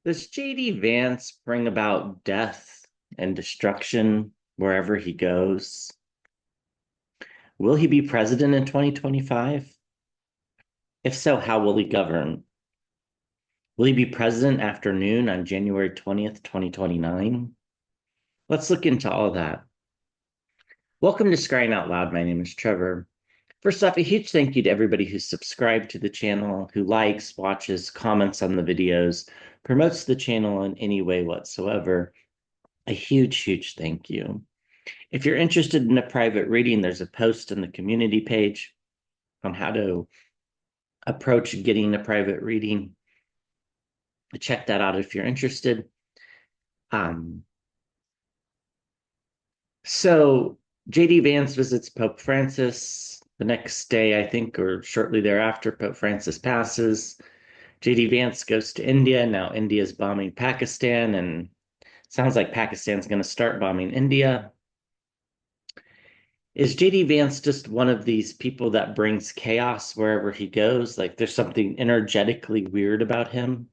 Does JD Vance bring about death and destruction wherever he goes? Will he be president in 2025? If so, how will he govern? Will he be president after noon on January 20th, 2029? Let's look into all of that. Welcome to Scrying Out Loud. My name is Trevor. First off, a huge thank you to everybody who's subscribed to the channel, who likes, watches, comments on the videos, promotes the channel in any way whatsoever. A huge thank you. If you're interested in a private reading, there's a post in the community page on how to approach getting a private reading. Check that out if you're interested. So JD Vance visits Pope Francis the next day, I think, or shortly thereafter. Pope Francis passes. JD Vance goes to India. Now India's bombing Pakistan, and sounds like Pakistan's going to start bombing India. Is JD Vance just one of these people that brings chaos wherever he goes? Like there's something energetically weird about him?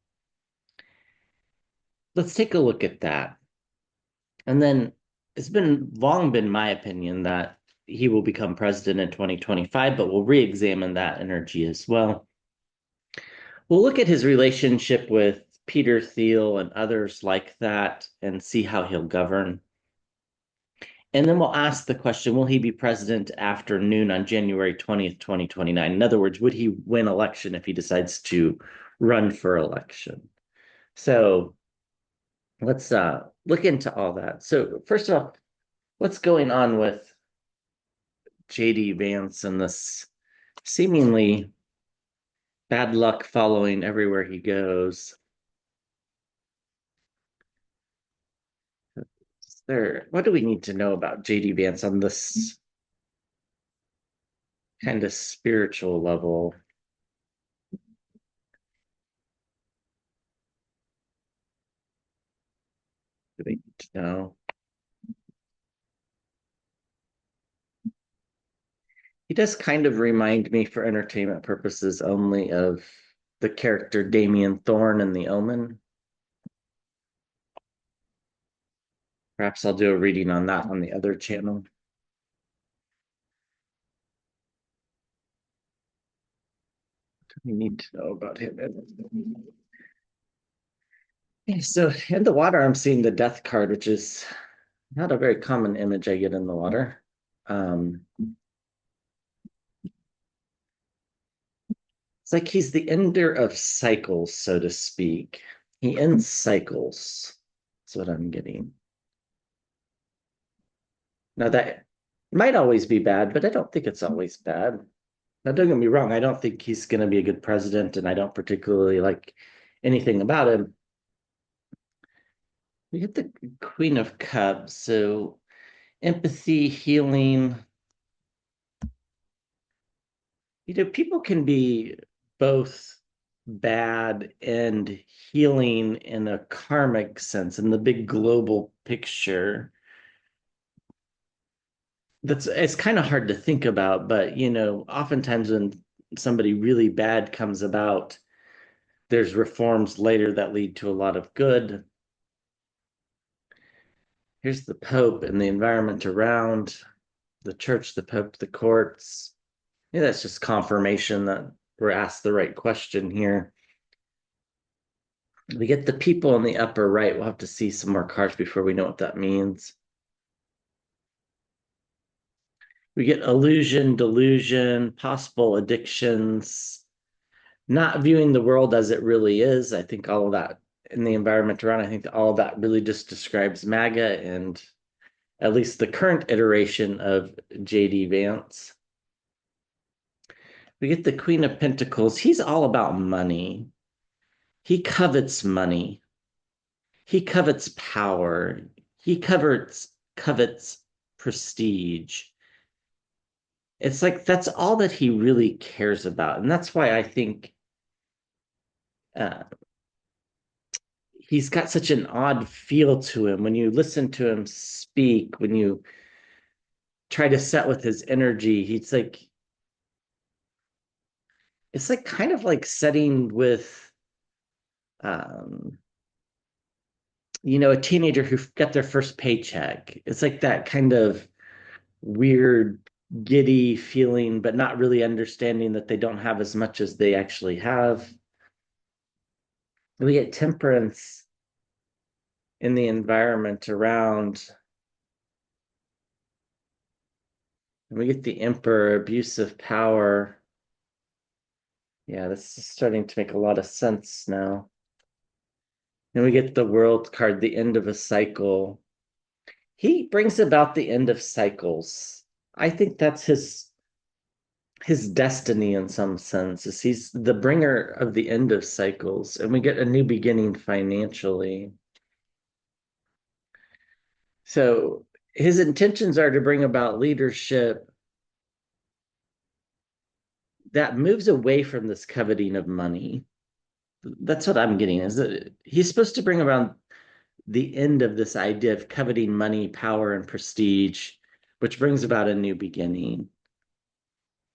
Let's take a look at that. And then it's been long been my opinion that he will become president in 2025, but we'll re-examine that energy as well. We'll look at his relationship with Peter Thiel and others like that and see how he'll govern. And then we'll ask the question, will he be president after noon on January 20th, 2029? In other words, would he win election if he decides to run for election? So let's look into all that. So first of all, what's going on with JD Vance and this seemingly bad luck following everywhere he goes? What do we need to know about JD Vance on this kind of spiritual level? Do we need to know? He does kind of remind me, for entertainment purposes only, of the character Damien Thorne in The Omen. Perhaps I'll do a reading on that on the other channel. What do we need to know about him? Okay, so in the water, I'm seeing the death card, which is not a very common image I get in the water. It's like he's the ender of cycles, so to speak. He ends cycles. That's what I'm getting. Now, that might always be bad, but I don't think it's always bad. Now, don't get me wrong, I don't think he's going to be a good president, and I don't particularly like anything about him. We get the Queen of Cups, so empathy, healing. People can be both bad and healing in a karmic sense, in the big global picture. It's kind of hard to think about, but oftentimes when somebody really bad comes about, there's reforms later that lead to a lot of good. Here's the Pope and the environment around the church, the Pope, the courts. Yeah, that's just confirmation that we're asked the right question here. We get the people in the upper right. We'll have to see some more cards before we know what that means. We get illusion, delusion, possible addictions, not viewing the world as it really is. I think all of that in the environment around, I think all of that really just describes MAGA and at least the current iteration of JD Vance. We get the Queen of Pentacles. He's all about money. He covets money. He covets power. He covets prestige. It's like that's all that he really cares about. And that's why I think uh, he's got such an odd feel to him. When you listen to him speak, when you try to set with his energy, it's like kind of like setting with um a teenager who got their first paycheck. It's like that kind of weird, giddy feeling, but not really understanding that they don't have as much as they actually have. We get temperance in the environment around, and we get the emperor, abuse of power. Yeah, this is starting to make a lot of sense now. And we get the world card, the end of a cycle. He brings about the end of cycles. I think that's his destiny in some sense, is he's the bringer of the end of cycles, and we get a new beginning financially. So his intentions are to bring about leadership that moves away from this coveting of money. That's what I'm getting, is that he's supposed to bring about the end of this idea of coveting money, power, and prestige, which brings about a new beginning.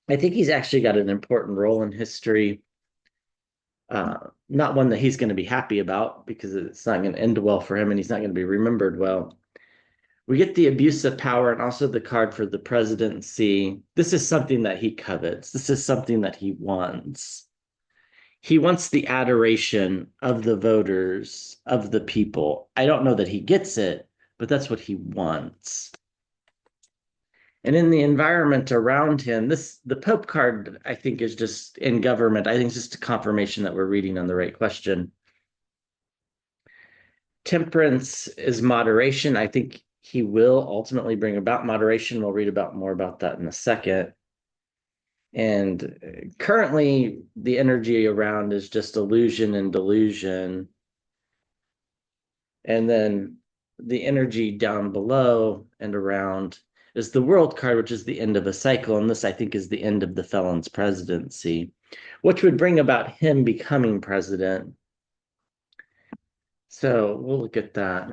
I think he's actually got an important role in history, not one that he's going to be happy about because it's not going to end well for him and he's not going to be remembered well. We get the abuse of power and also the card for the presidency. This is something that he covets. This is something that he wants. He wants the adoration of the voters, of the people. I don't know that he gets it, but that's what he wants. And in the environment around him, the Pope card, I think, is just in government. I think it's just a confirmation that we're reading on the right question. Temperance is moderation. I think he will ultimately bring about moderation. We'll read about more about that in a second. And currently, the energy around is just illusion and delusion. And then the energy down below and around is the world card, which is the end of a cycle. And this, I think, is the end of the felon's presidency, which would bring about him becoming president. So we'll look at that.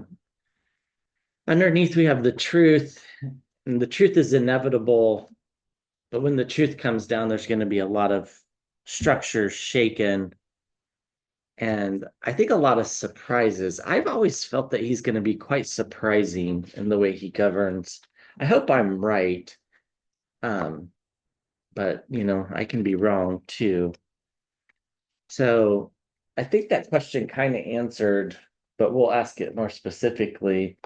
Underneath, we have the truth, and the truth is inevitable. But when the truth comes down, there's going to be a lot of structures shaken. And I think a lot of surprises. I've always felt that he's going to be quite surprising in the way he governs. I hope I'm right. Um, but I can be wrong too. So I think that question kind of answered, but we'll ask it more specifically.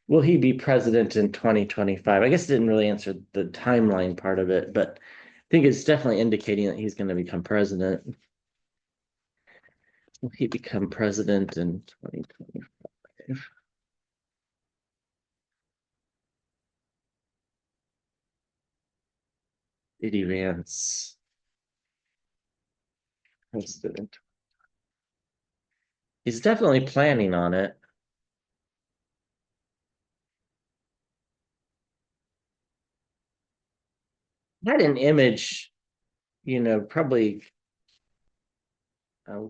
Will he be president in 2025? I guess it didn't really answer the timeline part of it, but I think it's definitely indicating that he's going to become president. Will he become president in 2025? JD Vance, president. He's definitely planning on it. I had an image, probably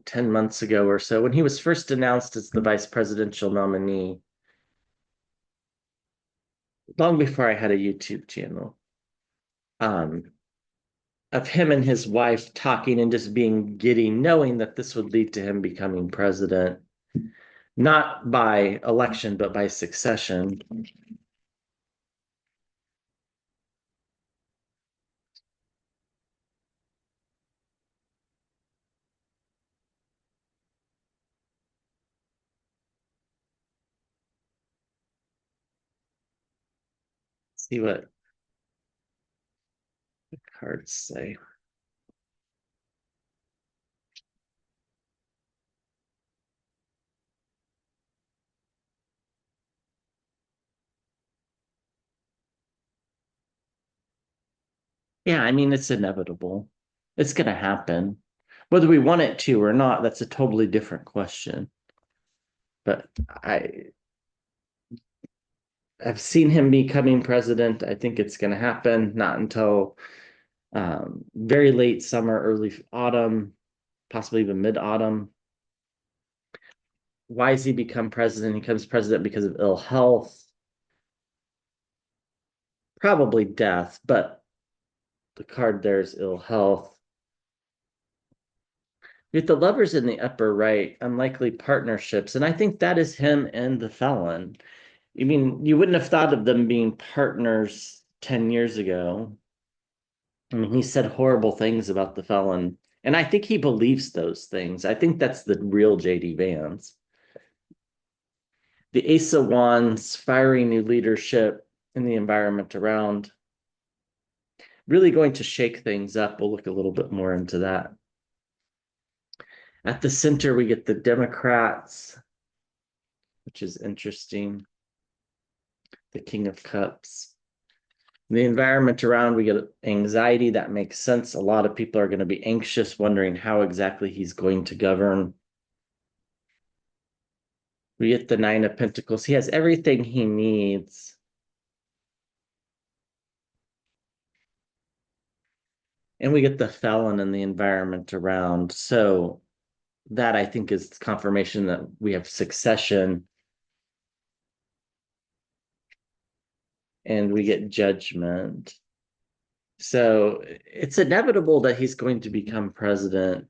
10 months ago or so when he was first announced as the vice presidential nominee, long before I had a YouTube channel, um, of him and his wife talking and just being giddy, knowing that this would lead to him becoming president, not by election, but by succession. See what the cards say. Yeah, I mean, it's inevitable. It's going to happen. Whether we want it to or not, that's a totally different question. But I've seen him becoming president. I think it's going to happen not until very late summer, early autumn, possibly even mid autumn. Why does he become president? He becomes president because of ill health, probably death, but the card there is ill health. With the lovers in the upper right, unlikely partnerships, and I think that is him and the felon. I mean, you wouldn't have thought of them being partners 10 years ago. I mean, he said horrible things about the felon, and I think he believes those things. I think that's the real JD Vance. The Ace of Wands, fiery new leadership in the environment around, really going to shake things up. We'll look a little bit more into that. At the center, we get the Democrats, which is interesting. The King of Cups. The environment around, we get anxiety. That makes sense. A lot of people are going to be anxious, wondering how exactly he's going to govern. We get the Nine of Pentacles. He has everything he needs. And we get the felon in the environment around. So that I think is confirmation that we have succession. And we get judgment. So it's inevitable that he's going to become president.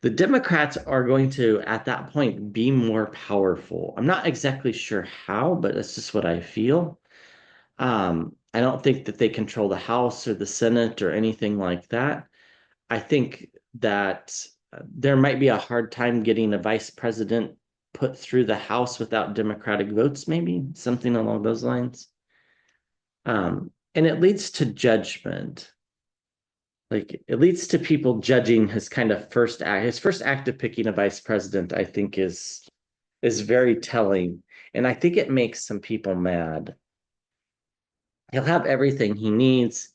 The Democrats are going to, at that point, be more powerful. I'm not exactly sure how, but that's just what I feel. I don't think that they control the House or the Senate or anything like that. I think that there might be a hard time getting a vice president put through the House without Democratic votes, maybe something along those lines. And it leads to judgment. Like it leads to people judging his kind of first act. His first act of picking a vice president, I think, is very telling. And I think it makes some people mad. He'll have everything he needs.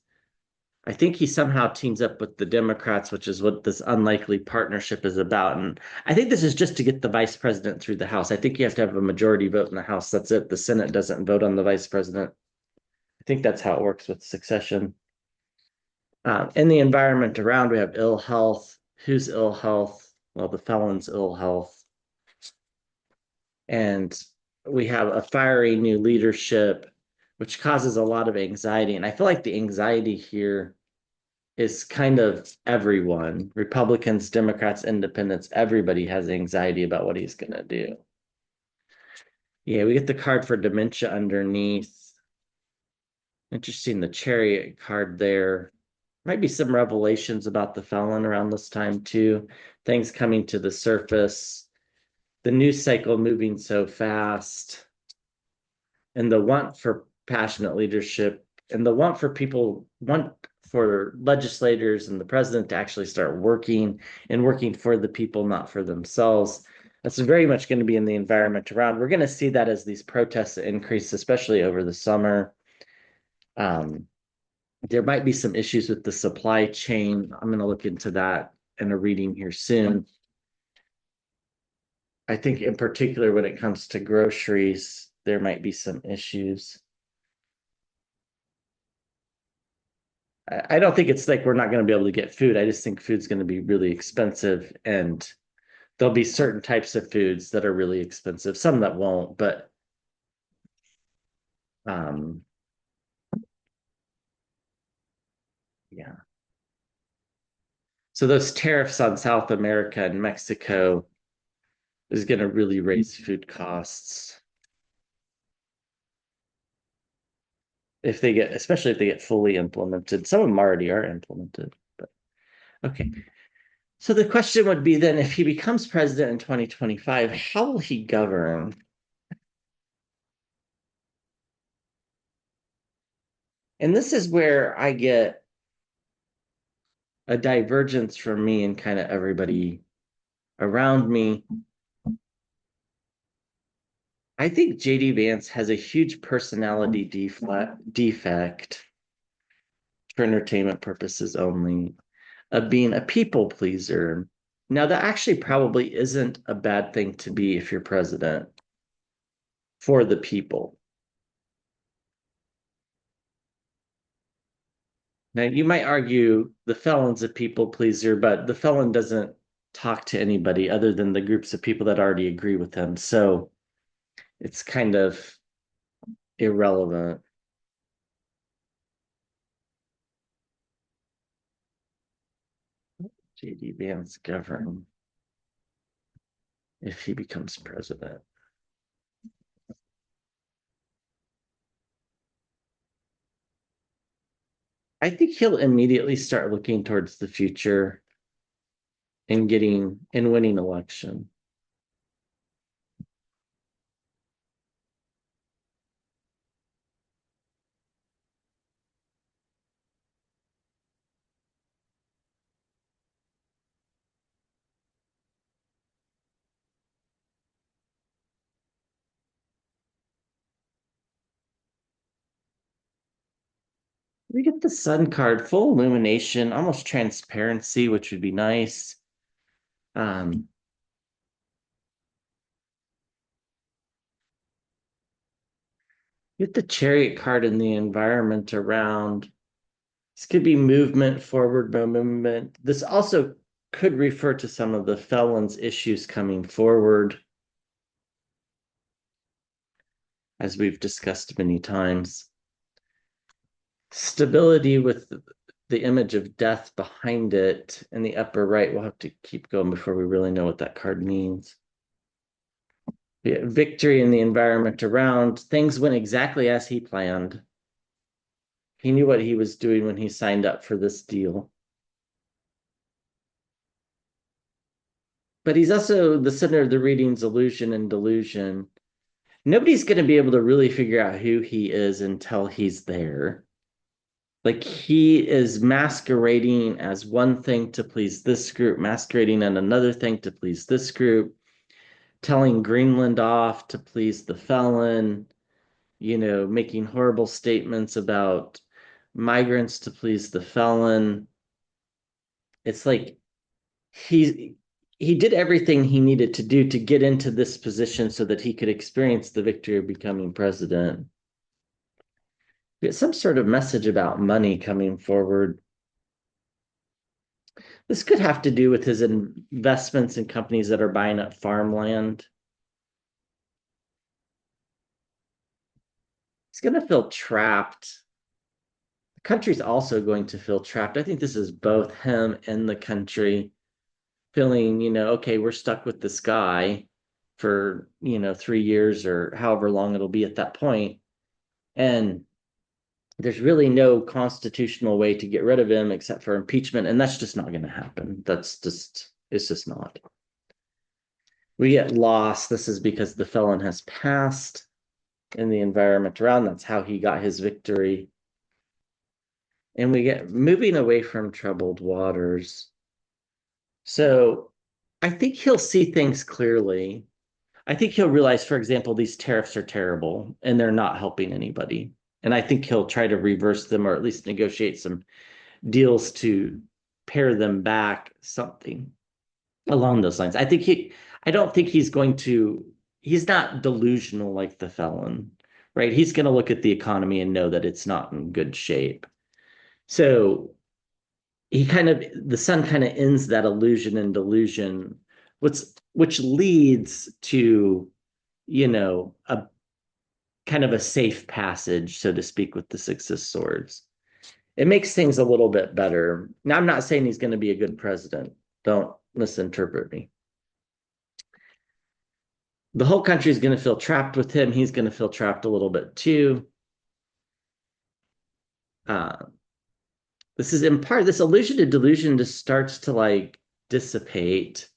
I think he somehow teams up with the Democrats, which is what this unlikely partnership is about. And I think this is just to get the vice president through the House. I think you have to have a majority vote in the House. That's it. The Senate doesn't vote on the vice president. I think that's how it works with succession. In the environment around, we have ill health. Who's ill health? Well, the felon's ill health. And we have a fiery new leadership, which causes a lot of anxiety. And I feel like the anxiety here is kind of everyone, Republicans, Democrats, Independents, everybody has anxiety about what he's going to do. Yeah, we get the card for dementia underneath. Interesting, the chariot card there. Might be some revelations about the felon around this time too. Things coming to the surface. The news cycle moving so fast. And the want for passionate leadership and the want for legislators and the president to actually start working and working for the people, not for themselves. That's very much going to be in the environment around. We're going to see that as these protests increase, especially over the summer. There might be some issues with the supply chain. I'm going to look into that in a reading here soon. I think in particular when it comes to groceries, there might be some issues. I don't think it's like we're not going to be able to get food. I just think food's going to be really expensive, and there'll be certain types of foods that are really expensive, some that won't, but um yeah. So those tariffs on South America and Mexico is going to really raise food costs if they get, especially if they get fully implemented. Some of them already are implemented, but okay. So the question would be then, if he becomes president in 2025, how will he govern? And this is where I get a divergence from me and kind of everybody around me. I think JD Vance has a huge personality defect for entertainment purposes only of being a people pleaser. Now, that actually probably isn't a bad thing to be if you're president for the people. Now, you might argue the felon's a people pleaser, but the felon doesn't talk to anybody other than the groups of people that already agree with him. So it's kind of irrelevant. JD Vance govern if he becomes president? I think he'll immediately start looking towards the future and getting and winning election. We get the sun card, full illumination, almost transparency, which would be nice. Um, get the chariot card in the environment around. This could be movement, forward movement. This also could refer to some of the felons' issues coming forward, as we've discussed many times. Stability with the image of death behind it in the upper right. We'll have to keep going before we really know what that card means. Yeah, victory in the environment around. Things went exactly as he planned. He knew what he was doing when he signed up for this deal. But he's also the center of the reading's illusion and delusion. Nobody's going to be able to really figure out who he is until he's there. Like he is masquerading as one thing to please this group, masquerading as another thing to please this group, telling Greenland off to please the felon, making horrible statements about migrants to please the felon. It's like he did everything he needed to do to get into this position so that he could experience the victory of becoming president. Get some sort of message about money coming forward. This could have to do with his investments in companies that are buying up farmland. He's going to feel trapped. The country's also going to feel trapped. I think this is both him and the country feeling, okay, we're stuck with this guy for, 3 years or however long it'll be at that point. And there's really no constitutional way to get rid of him except for impeachment. And that's just not going to happen. It's just not. We get lost. This is because the felon has passed in the environment around. That's how he got his victory. And we get moving away from troubled waters. So I think he'll see things clearly. I think he'll realize, for example, these tariffs are terrible and they're not helping anybody. And I think he'll try to reverse them or at least negotiate some deals to pare them back, something along those lines. I don't think he's not delusional like the felon, right? He's going to look at the economy and know that it's not in good shape. So the sun kind of ends that illusion and delusion, which leads to, a kind of a safe passage, so to speak, with the Six of Swords. It makes things a little bit better. Now, I'm not saying he's going to be a good president. Don't misinterpret me. The whole country is going to feel trapped with him. He's going to feel trapped a little bit too. This is in part, this illusion to delusion just starts to like dissipate.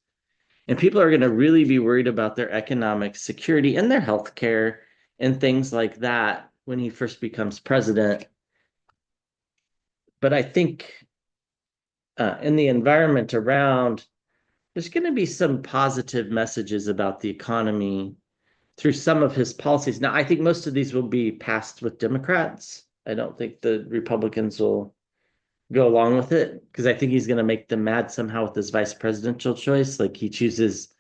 And people are going to really be worried about their economic security and their health care and things like that when he first becomes president. But I think in the environment around, there's going to be some positive messages about the economy through some of his policies. Now, I think most of these will be passed with Democrats. I don't think the Republicans will go along with it because I think he's going to make them mad somehow with his vice presidential choice. Like he chooses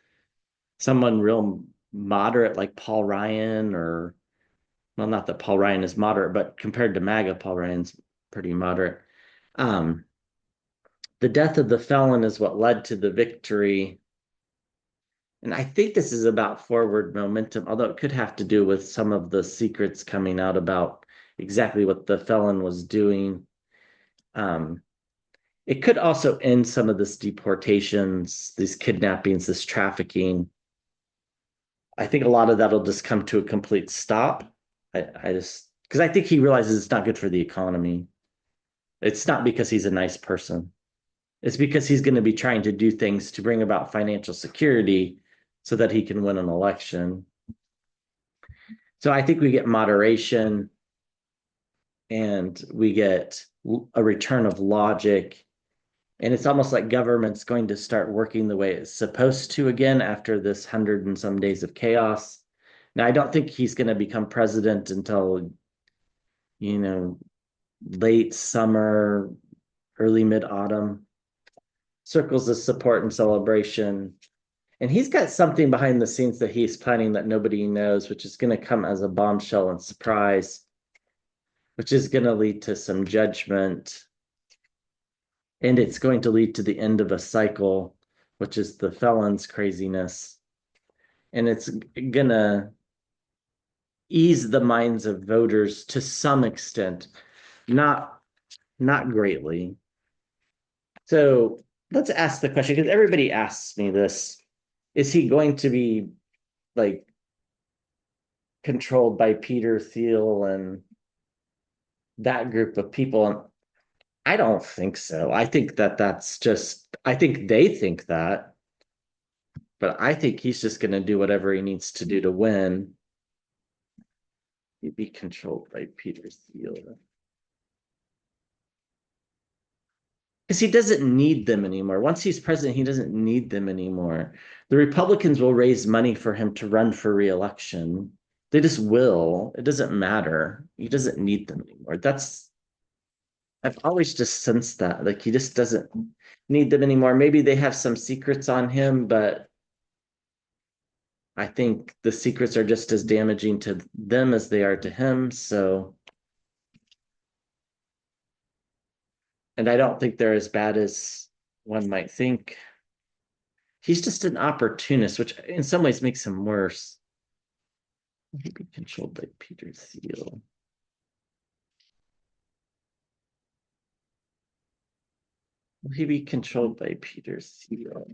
someone real moderate like Paul Ryan, or well, not that Paul Ryan is moderate, but compared to MAGA, Paul Ryan's pretty moderate. The death of the felon is what led to the victory. And I think this is about forward momentum, although it could have to do with some of the secrets coming out about exactly what the felon was doing. It could also end some of this deportations, these kidnappings, this trafficking. I think a lot of that'll just come to a complete stop. I just because I think he realizes it's not good for the economy. It's not because he's a nice person. It's because he's going to be trying to do things to bring about financial security so that he can win an election. So I think we get moderation and we get a return of logic. And it's almost like government's going to start working the way it's supposed to again after this 100 and some days of chaos. Now, I don't think he's going to become president until, you know, late summer, early mid autumn. Circles of support and celebration. And he's got something behind the scenes that he's planning that nobody knows, which is going to come as a bombshell and surprise, which is going to lead to some judgment. And it's going to lead to the end of a cycle, which is the felon's craziness. And it's going to ease the minds of voters to some extent, not not greatly. So let's ask the question because everybody asks me this. Is he going to be like controlled by Peter Thiel and that group of people? And I don't think so. I think that that's just, I think they think that, but I think he's just going to do whatever he needs to do to win. He'd be controlled by Peter Thiel. Because he doesn't need them anymore. Once he's president, he doesn't need them anymore. The Republicans will raise money for him to run for reelection. They just will. It doesn't matter. He doesn't need them anymore. I've always just sensed that. Like he just doesn't need them anymore. Maybe they have some secrets on him, but I think the secrets are just as damaging to them as they are to him. So, and I don't think they're as bad as one might think. He's just an opportunist, which in some ways makes him worse. He'd be controlled by Peter Thiel. Will he be controlled by Peter Thiel?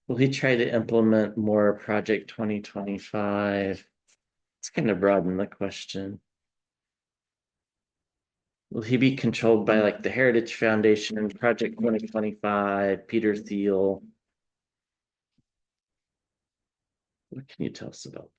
Will he try to implement more Project 2025? It's kind of broaden the question. Will he be controlled by like the Heritage Foundation, Project 2025, Peter Thiel? What can you tell us about that?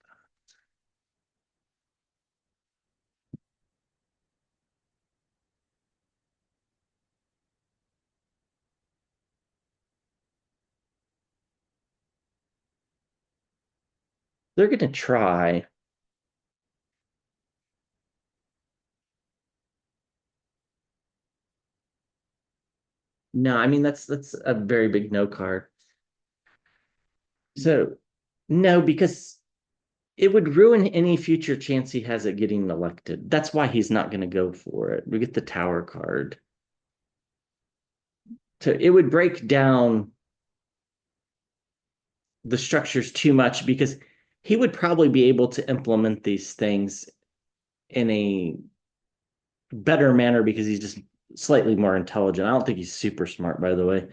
They're going to try. No, I mean that's a very big no card. So no, because it would ruin any future chance he has at getting elected. That's why he's not going to go for it. We get the Tower card. So it would break down the structures too much because he would probably be able to implement these things in a better manner because he's just slightly more intelligent. I don't think he's super smart, by the way,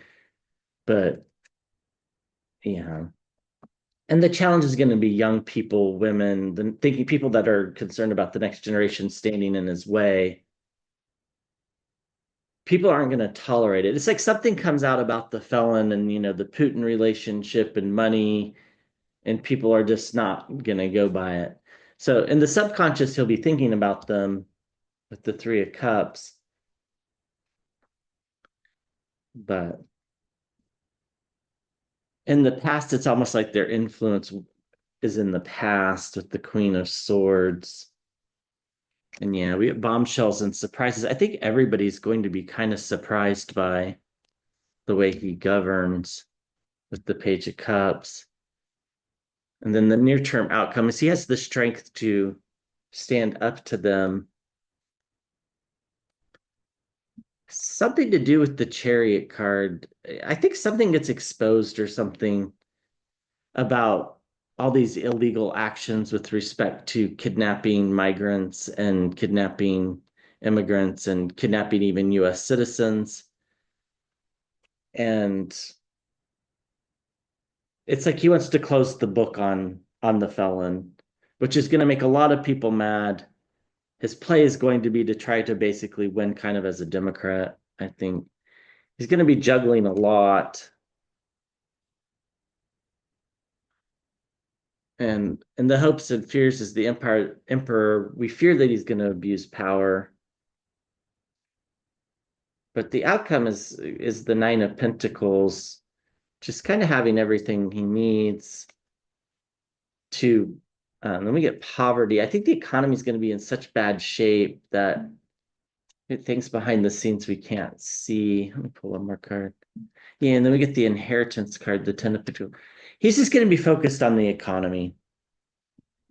but yeah. And the challenge is going to be young people, women, thinking people that are concerned about the next generation standing in his way. People aren't going to tolerate it. It's like something comes out about the felon and the Putin relationship and money, and people are just not going to go by it. So in the subconscious, he'll be thinking about them with the Three of Cups, but in the past, it's almost like their influence is in the past with the Queen of Swords. And yeah, we have bombshells and surprises. I think everybody's going to be kind of surprised by the way he governs with the Page of Cups. And then the near term outcome is he has the strength to stand up to them. Something to do with the Chariot card. I think something gets exposed or something about all these illegal actions with respect to kidnapping migrants and kidnapping immigrants and kidnapping even US citizens. And it's like he wants to close the book on the felon, which is going to make a lot of people mad. His play is going to be to try to basically win kind of as a Democrat. I think he's going to be juggling a lot. And in the hopes and fears is the emperor, we fear that he's going to abuse power. But the outcome is the Nine of Pentacles, just kind of having everything he needs to. Then we get poverty. I think the economy is going to be in such bad shape that things behind the scenes we can't see. Let me pull one more card. Yeah, and then we get the inheritance card, the Ten of Pentacles. He's just going to be focused on the economy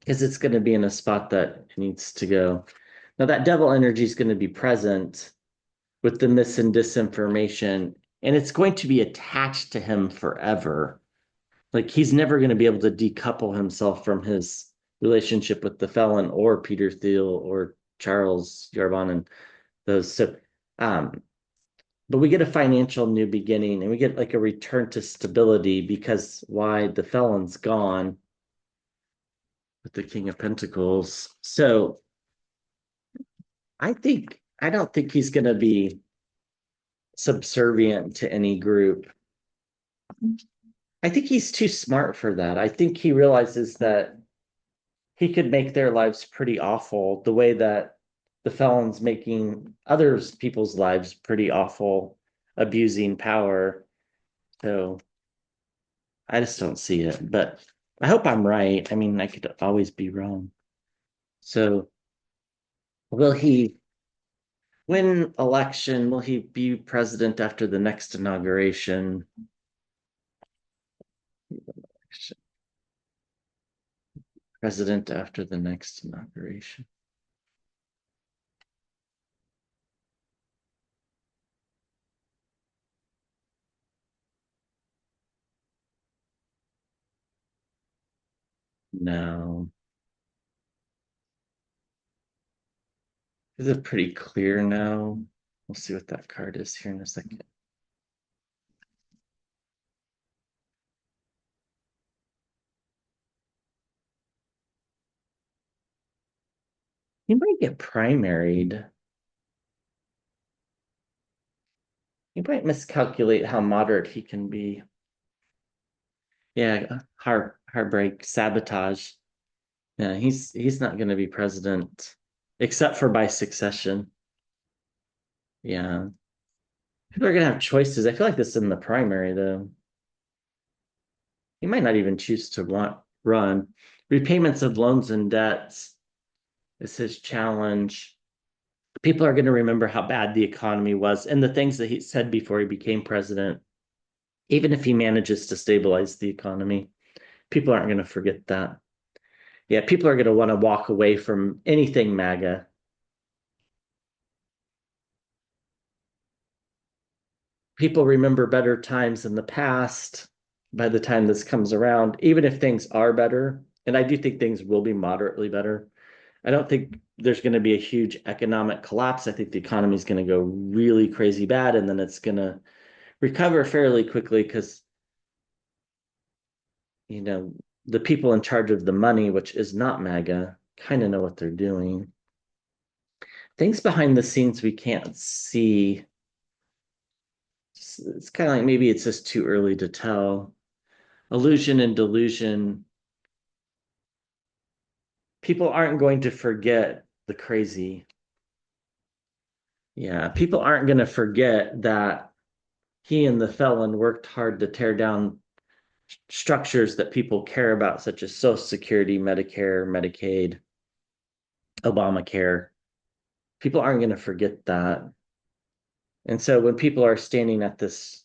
because it's going to be in a spot that it needs to go. Now, that devil energy is going to be present with the mis and disinformation, and it's going to be attached to him forever. Like he's never going to be able to decouple himself from his relationship with the felon or Peter Thiel or Charles Yarbon and those. So, but we get a financial new beginning and we get like a return to stability because why the felon's gone with the King of Pentacles. So I don't think he's going to be subservient to any group. I think he's too smart for that. I think he realizes that he could make their lives pretty awful the way that the felon's making others people's lives pretty awful, abusing power. So I just don't see it. But I hope I'm right. I mean, I could always be wrong. So will he win election? Will he be president after the next inauguration? President after the next inauguration. No. Is it pretty clear now? We'll see what that card is here in a second. He might get primaried. He might miscalculate how moderate he can be. Yeah, heartbreak, sabotage. Yeah, he's not going to be president except for by succession. Yeah. People are going to have choices. I feel like this is in the primary though. He might not even choose to run. Repayments of loans and debts is his challenge. People are going to remember how bad the economy was and the things that he said before he became president. Even if he manages to stabilize the economy, people aren't going to forget that. Yeah, people are going to want to walk away from anything MAGA. People remember better times in the past by the time this comes around, even if things are better. And I do think things will be moderately better. I don't think there's going to be a huge economic collapse. I think the economy is going to go really crazy bad and then it's going to recover fairly quickly because, you know, the people in charge of the money, which is not MAGA, kind of know what they're doing. Things behind the scenes we can't see. It's kind of like maybe it's just too early to tell. Illusion and delusion. People aren't going to forget the crazy. Yeah, people aren't going to forget that he and the felon worked hard to tear down structures that people care about, such as Social Security, Medicare, Medicaid, Obamacare. People aren't going to forget that. And so when people are standing at this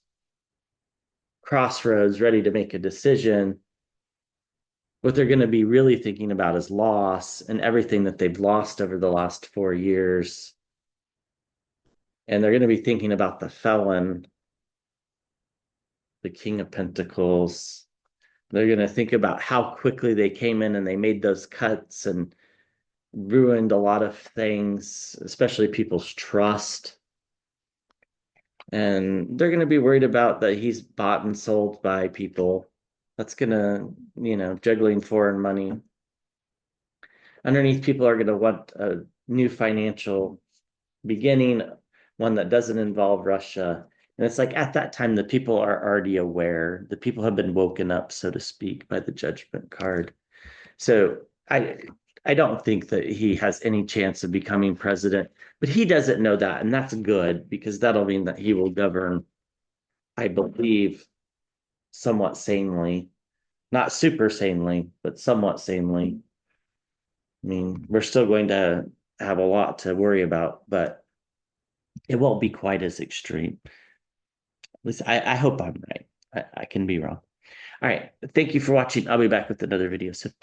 crossroads ready to make a decision, what they're going to be really thinking about is loss and everything that they've lost over the last 4 years. And they're going to be thinking about the felon, the King of Pentacles. They're going to think about how quickly they came in and they made those cuts and ruined a lot of things, especially people's trust. And they're going to be worried about that he's bought and sold by people. That's going to, juggling foreign money. Underneath, people are going to want a new financial beginning, one that doesn't involve Russia. And it's like at that time, the people are already aware. The people have been woken up, so to speak, by the judgment card. So I don't think that he has any chance of becoming president, but he doesn't know that, and that's good because that'll mean that he will govern, I believe, somewhat sanely. Not super sanely, but somewhat sanely. I mean, we're still going to have a lot to worry about, but it won't be quite as extreme. At least I hope I'm right. I can be wrong. All right. Thank you for watching. I'll be back with another video soon.